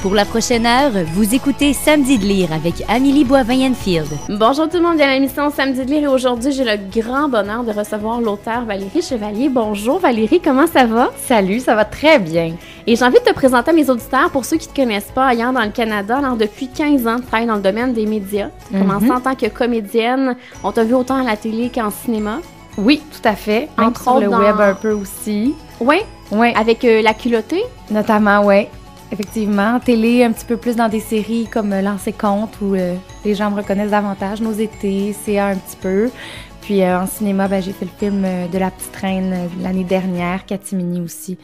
Pour la prochaine heure, vous écoutez Samedi de lire avec Amélie Boivin-Enfield. Bonjour tout le monde, bienvenue à l'émission Samedi de lire et aujourd'hui, j'ai le grand bonheur de recevoir l'auteure Valérie Chevalier. Bonjour Valérie, comment ça va? Salut, ça va très bien. Et j'ai envie de te présenter à mes auditeurs, pour ceux qui ne te connaissent pas ailleurs dans le Canada. Alors, depuis 15 ans, tu travailles dans le domaine des médias. Tu as commencé en tant que comédienne. On t'a vu autant à la télé qu'en cinéma. Oui, tout à fait. Même Entre sur autres le web un peu aussi. Oui? Oui. Avec La Culottée? Notamment, oui. Effectivement. Télé, un petit peu plus dans des séries comme Lancer compte où les gens me reconnaissent davantage. Nos étés, CA un petit peu. Puis en cinéma, j'ai fait le film de La Petite Reine l'année dernière, Catimini aussi,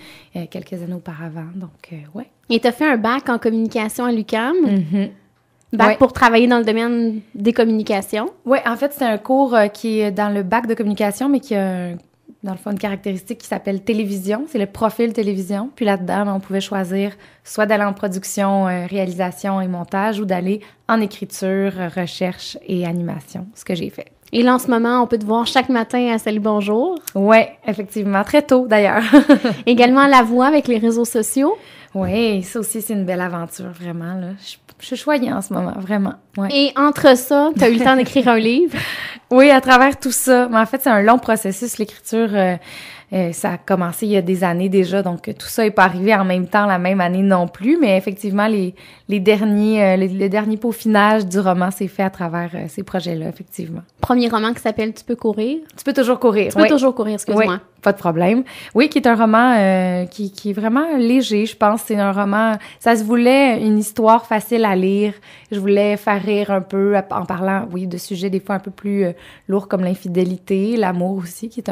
quelques années auparavant. Donc, ouais. Et tu as fait un bac en communication à l'UQAM. Ouais. Pour travailler dans le domaine des communications. Oui, en fait, c'est un cours qui est dans le bac de communication, mais qui a dans le fond, une caractéristique qui s'appelle télévision. C'est le profil télévision. Puis là-dedans, on pouvait choisir soit d'aller en production, réalisation et montage ou d'aller en écriture, recherche et animation, ce que j'ai fait. Et là, en ce moment, on peut te voir chaque matin à Salut Bonjour. Oui, effectivement. Très tôt, d'ailleurs. Également à La Voix avec les réseaux sociaux. Oui, ça aussi, c'est une belle aventure, vraiment. Là. Je suis choyée en ce moment, vraiment. Ouais. Et entre ça, tu as eu le temps d'écrire un livre? Oui, à travers tout ça. Mais en fait, c'est un long processus, l'écriture. Ça a commencé il y a des années déjà, donc tout ça n'est pas arrivé en même temps, la même année non plus. Mais effectivement, le dernier peaufinage du roman s'est fait à travers ces projets-là, effectivement. Premier roman qui s'appelle Tu peux courir. Tu peux toujours courir. Tu peux toujours courir, excuse-moi. Oui, pas de problème. Oui, qui est un roman qui est vraiment léger, je pense. C'est un roman, ça se voulait une histoire facile à lire. Je voulais faire rire un peu en parlant, oui, de sujets des fois un peu plus lourds comme l'infidélité, l'amour aussi, qui est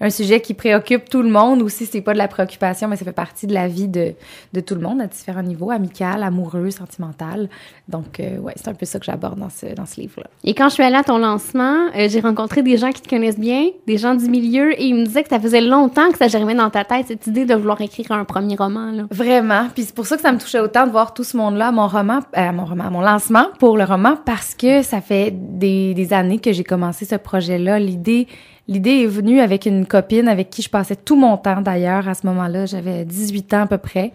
un sujet qui préoccupe tout le monde aussi. C'est pas de la préoccupation, mais ça fait partie de la vie de tout le monde à différents niveaux, amical, amoureux, sentimental. Donc, ouais, c'est un peu ça que j'aborde dans ce livre-là. Et quand je suis allée à ton lancement, j'ai rencontré des gens qui te connaissent bien, des gens du milieu, et ils me disaient que ça faisait longtemps que ça germait dans ta tête, cette idée de vouloir écrire un premier roman, là. Vraiment. Puis c'est pour ça que ça me touchait autant de voir tout ce monde-là à mon lancement pour le roman, parce que ça fait des années que j'ai commencé ce projet-là. L'idée est venue avec une copine avec qui je passais tout mon temps, d'ailleurs, à ce moment-là. J'avais 18 ans à peu près.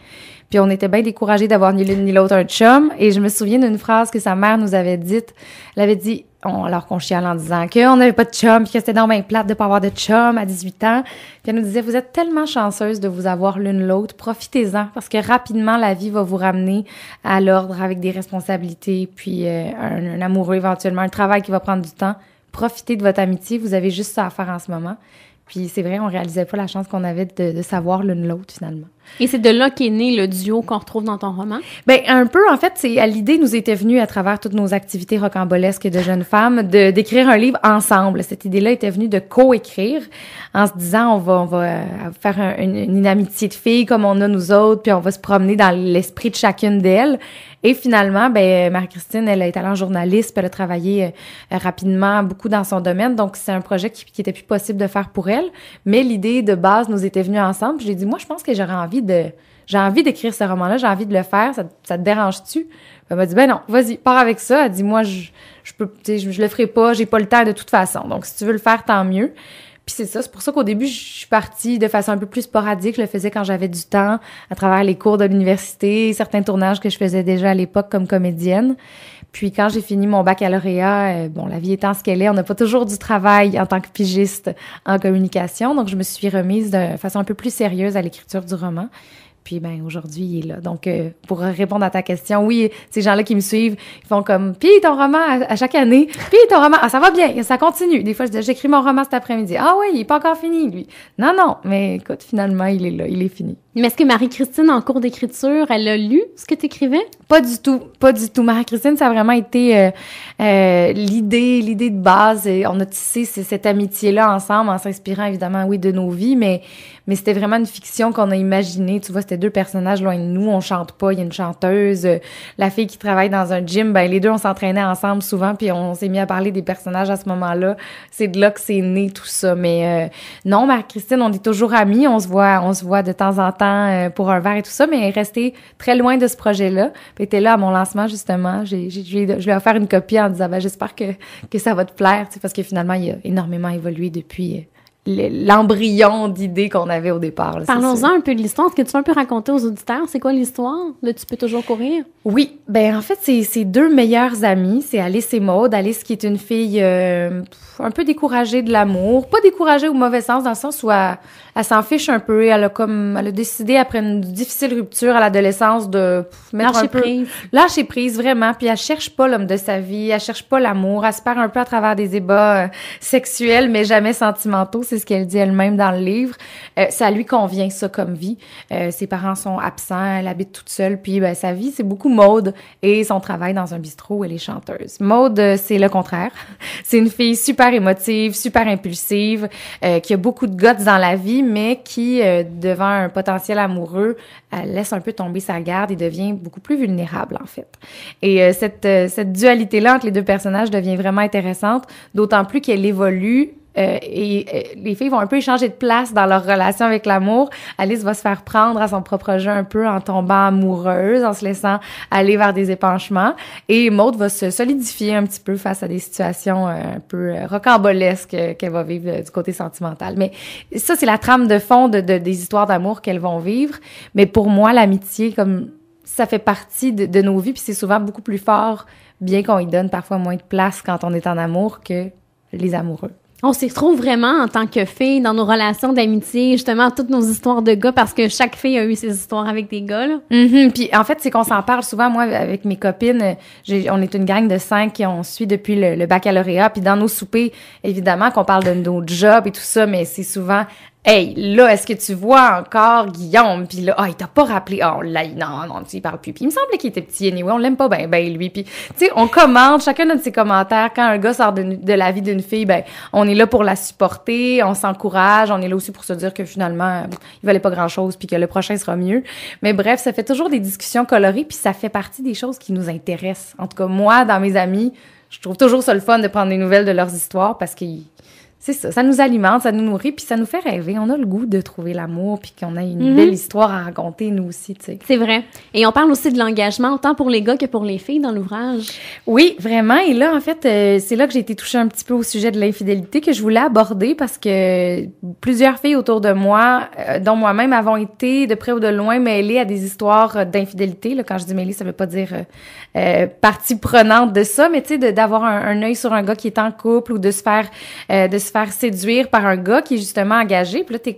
Puis on était bien découragés d'avoir ni l'une ni l'autre un chum. Et je me souviens d'une phrase que sa mère nous avait dite. Elle avait dit, alors qu'on chiale en disant qu'on n'avait pas de chum, puis que c'était donc bien plate de pas avoir de chum à 18 ans. Puis elle nous disait, vous êtes tellement chanceuse de vous avoir l'une l'autre, profitez-en, parce que rapidement, la vie va vous ramener à l'ordre avec des responsabilités, puis un amoureux éventuellement, un travail qui va prendre du temps. Profitez de votre amitié, vous avez juste ça à faire en ce moment. Puis c'est vrai, on réalisait pas la chance qu'on avait de savoir l'une l'autre, finalement. Et c'est de là qu'est né le duo qu'on retrouve dans ton roman? Ben un peu, en fait, l'idée nous était venue à travers toutes nos activités rocambolesques de jeunes femmes d'écrire un livre ensemble. Cette idée-là était venue de co-écrire en se disant on va faire une amitié de filles comme on a nous autres, puis on va se promener dans l'esprit de chacune d'elles. Et finalement, Marie-Christine, elle est allée en journaliste, puis elle a travaillé rapidement beaucoup dans son domaine. Donc, c'est un projet qui était plus possible de faire pour elle. Mais l'idée de base nous était venue ensemble. Puis j'ai dit, moi, je pense que j'ai envie d'écrire ce roman-là, j'ai envie de le faire. Ça te dérange-tu? Elle m'a dit, ben non, vas-y, pars avec ça. Elle dit, moi, je le ferai pas, j'ai pas le temps de toute façon. Donc, si tu veux le faire, tant mieux. Puis c'est ça, c'est pour ça qu'au début, je suis partie de façon un peu plus sporadique. Je le faisais quand j'avais du temps, à travers les cours de l'université, certains tournages que je faisais déjà à l'époque comme comédienne. Puis quand j'ai fini mon baccalauréat, la vie étant ce qu'elle est, on n'a pas toujours du travail en tant que pigiste en communication. Donc, je me suis remise de façon un peu plus sérieuse à l'écriture du roman. Puis, aujourd'hui, il est là. Donc, pour répondre à ta question, oui, ces gens-là qui me suivent, ils font comme, puis ton roman à chaque année, puis ton roman, ça va bien, ça continue. Des fois, je dis, j'écris mon roman cet après-midi. Ah oui, il est pas encore fini, lui. Non, mais écoute, finalement, il est là, il est fini. Mais est-ce que Marie-Christine, en cours d'écriture, elle a lu ce que tu écrivais? Pas du tout. Marie-Christine, ça a vraiment été l'idée de base. On a tissé cette amitié-là ensemble en s'inspirant, évidemment, oui, de nos vies, mais c'était vraiment une fiction qu'on a imaginée. Tu vois, c'était deux personnages loin de nous. On chante pas. Il y a une chanteuse. La fille qui travaille dans un gym, les deux, on s'entraînait ensemble souvent, puis on s'est mis à parler des personnages à ce moment-là. C'est de là que c'est né tout ça. Mais non, Marie-Christine, on est toujours amies. On se voit de temps en temps pour un verre et tout ça, mais elle est restée très loin de ce projet-là. Puis elle était là à mon lancement, justement. Je lui ai offert une copie en disant, j'espère que ça va te plaire, tu sais, parce que finalement, il a énormément évolué depuis l'embryon d'idées qu'on avait au départ. Parlons-en un peu de l'histoire. Est-ce que tu peux un peu raconter aux auditeurs c'est quoi l'histoire de Tu peux toujours courir? Oui, ben en fait, c'est deux meilleures amies, c'est Alice et Maude. Alice qui est une fille un peu découragée de l'amour, pas découragée au mauvais sens, dans le sens où elle s'en fiche un peu. Elle a décidé après une difficile rupture à l'adolescence de mettre lâcher prise vraiment. Puis elle cherche pas l'homme de sa vie, elle cherche pas l'amour, elle se perd un peu à travers des ébats sexuels, mais jamais sentimentaux. C'est ce qu'elle dit elle-même dans le livre. Ça lui convient ça comme vie. Ses parents sont absents, elle habite toute seule. Puis sa vie, c'est beaucoup Maude et son travail dans un bistrot où elle est chanteuse. Maude, c'est le contraire. C'est une fille super émotive, super impulsive, qui a beaucoup de guts dans la vie, mais qui, devant un potentiel amoureux, elle laisse un peu tomber sa garde et devient beaucoup plus vulnérable, en fait. Et cette dualité-là entre les deux personnages devient vraiment intéressante, d'autant plus qu'elle évolue. Et les filles vont un peu échanger de place dans leur relation avec l'amour. Alice va se faire prendre à son propre jeu un peu en tombant amoureuse, en se laissant aller vers des épanchements. Et Maude va se solidifier un petit peu face à des situations un peu rocambolesques qu'elle va vivre du côté sentimental. Mais ça, c'est la trame de fond des histoires d'amour qu'elles vont vivre. Mais pour moi, l'amitié, comme ça fait partie de nos vies, puis c'est souvent beaucoup plus fort, bien qu'on y donne parfois moins de place quand on est en amour que les amoureux. On s'y retrouve vraiment en tant que filles dans nos relations d'amitié, justement, toutes nos histoires de gars, parce que chaque fille a eu ses histoires avec des gars, là. Mm-hmm. Puis en fait, c'est qu'on s'en parle souvent. Moi, avec mes copines, on est une gang de 5 qui on suit depuis le baccalauréat. Puis dans nos soupers, évidemment, qu'on parle de nos jobs et tout ça, mais c'est souvent... Hey, là, est-ce que tu vois encore Guillaume? Puis là, il t'a pas rappelé. Oh, là, non, tu y parles plus. Puis il me semblait qu'il était petit anyway, on l'aime pas ben lui. Puis, tu sais, on commente, chacun a de ses commentaires. Quand un gars sort de la vie d'une fille, ben on est là pour la supporter, on s'encourage, on est là aussi pour se dire que finalement, il valait pas grand-chose puis que le prochain sera mieux. Mais bref, ça fait toujours des discussions colorées puis ça fait partie des choses qui nous intéressent. En tout cas, moi, dans mes amis, je trouve toujours ça le fun de prendre des nouvelles de leurs histoires parce que c'est ça nous alimente, ça nous nourrit, puis ça nous fait rêver. On a le goût de trouver l'amour, puis qu'on a une belle histoire à raconter, nous aussi, tu sais. C'est vrai. Et on parle aussi de l'engagement, autant pour les gars que pour les filles dans l'ouvrage. Oui, vraiment. Et là, en fait, c'est là que j'ai été touchée un petit peu au sujet de l'infidélité que je voulais aborder parce que plusieurs filles autour de moi, dont moi-même, avons été de près ou de loin mêlées à des histoires d'infidélité. Là, quand je dis mêlée, ça veut pas dire partie prenante de ça, mais tu sais, d'avoir un œil sur un gars qui est en couple ou de se faire séduire par un gars qui est justement engagé. Puis là, tu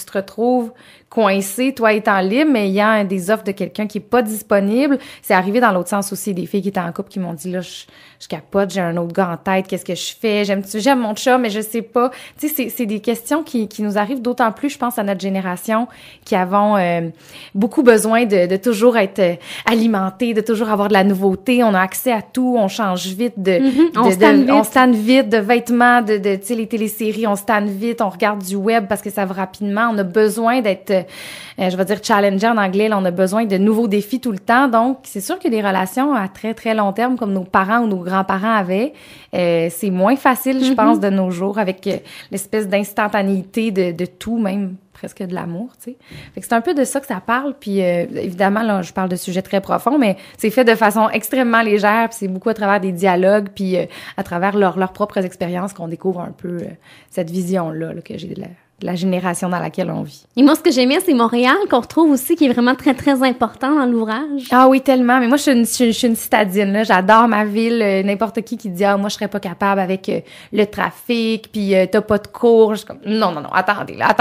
te retrouves coincé, toi étant libre, mais ayant des offres de quelqu'un qui est pas disponible. C'est arrivé dans l'autre sens aussi, des filles qui étaient en couple qui m'ont dit, là, je capote, j'ai un autre gars en tête, qu'est-ce que je fais? J'aime mon chat, mais je sais pas. Tu sais, c'est des questions qui nous arrivent d'autant plus, je pense, à notre génération, qui avons beaucoup besoin de toujours être alimentés, de toujours avoir de la nouveauté. On a accès à tout, on change vite on stanne vite de vêtements, tu sais, les téléséries, on stanne vite, on regarde du web parce que ça va rapidement. On a besoin d'être je vais dire challenger en anglais, là, on a besoin de nouveaux défis tout le temps. Donc, c'est sûr que des relations à très, très long terme, comme nos parents ou nos grands-parents avaient, c'est moins facile, je pense, de nos jours, avec l'espèce d'instantanéité de tout, même presque de l'amour, tu sais. Fait que c'est un peu de ça que ça parle, puis évidemment, là, je parle de sujets très profonds, mais c'est fait de façon extrêmement légère, puis c'est beaucoup à travers des dialogues, puis à travers leurs propres expériences qu'on découvre un peu cette vision-là là, que j'ai de la génération dans laquelle on vit. Et moi, ce que j'aimais, c'est Montréal, qu'on retrouve aussi, qui est vraiment très, très important dans l'ouvrage. Ah oui, tellement. Mais moi, je suis une citadine, là. J'adore ma ville. N'importe qui dit, moi, je serais pas capable avec le trafic, puis t'as pas de cours. Je suis comme, non, attendez, là.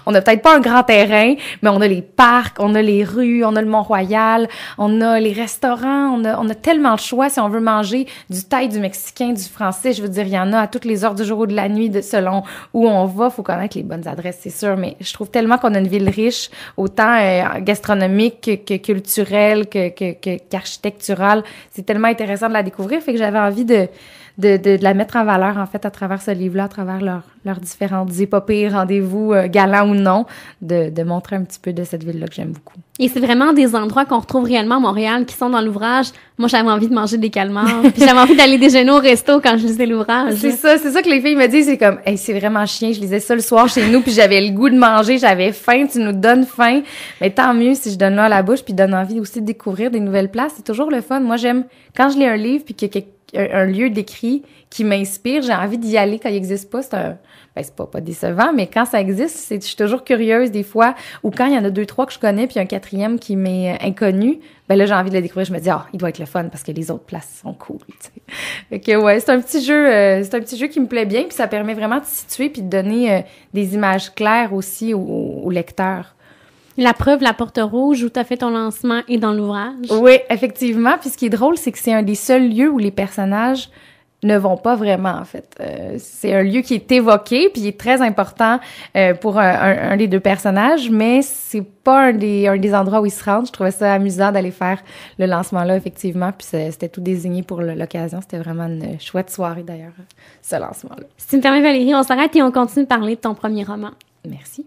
On a peut-être pas un grand terrain, mais on a les parcs, on a les rues, on a le Mont-Royal, on a les restaurants, on a tellement de choix si on veut manger du thaï, du mexicain, du français. Je veux dire, il y en a à toutes les heures du jour ou de la nuit, selon où on va. Faut connaître les bonnes adresses, c'est sûr, mais je trouve tellement qu'on a une ville riche, autant gastronomique que culturelle, qu'architecturale. C'est tellement intéressant de la découvrir, fait que j'avais envie de la mettre en valeur, en fait, à travers ce livre-là, à travers leurs différentes épopées, rendez-vous, galants ou non, de montrer un petit peu de cette ville-là que j'aime beaucoup. Et c'est vraiment des endroits qu'on retrouve réellement à Montréal, qui sont dans l'ouvrage. Moi, j'avais envie de manger des calmars, puis j'avais envie d'aller déjeuner au resto quand je lisais l'ouvrage. C'est ça que les filles me disent, c'est comme, hey, c'est vraiment chien, je lisais ça le soir chez nous, puis j'avais le goût de manger, j'avais faim, tu nous donnes faim, mais tant mieux si je donne l'eau à la bouche, puis donne envie aussi de découvrir des nouvelles places, c'est toujours le fun. Moi, j'aime, quand je lis un livre, puis qu'il y a un lieu d'écrit qui m'inspire, j'ai envie d'y aller quand il n'existe pas. C'est pas décevant, mais quand ça existe, je suis toujours curieuse des fois. Ou quand il y en a 2, 3 que je connais, puis un 4e qui m'est inconnu, ben là, j'ai envie de le découvrir. Je me dis, il doit être le fun parce que les autres places sont cool, tu sais. Fait que ouais, c'est un petit jeu qui me plaît bien, puis ça permet vraiment de situer puis de donner des images claires aussi au lecteur. La preuve, la Porte Rouge, où tu as fait ton lancement, est dans l'ouvrage. Oui, effectivement. Puis ce qui est drôle, c'est que c'est un des seuls lieux où les personnages ne vont pas vraiment, en fait. C'est un lieu qui est évoqué, puis il est très important pour un des 2 personnages, mais c'est pas un des endroits où ils se rendent. Je trouvais ça amusant d'aller faire le lancement là, effectivement, puis c'était tout désigné pour l'occasion. C'était vraiment une chouette soirée, d'ailleurs, ce lancement-là. Si tu me permets, Valérie, on s'arrête et on continue de parler de ton premier roman. Merci.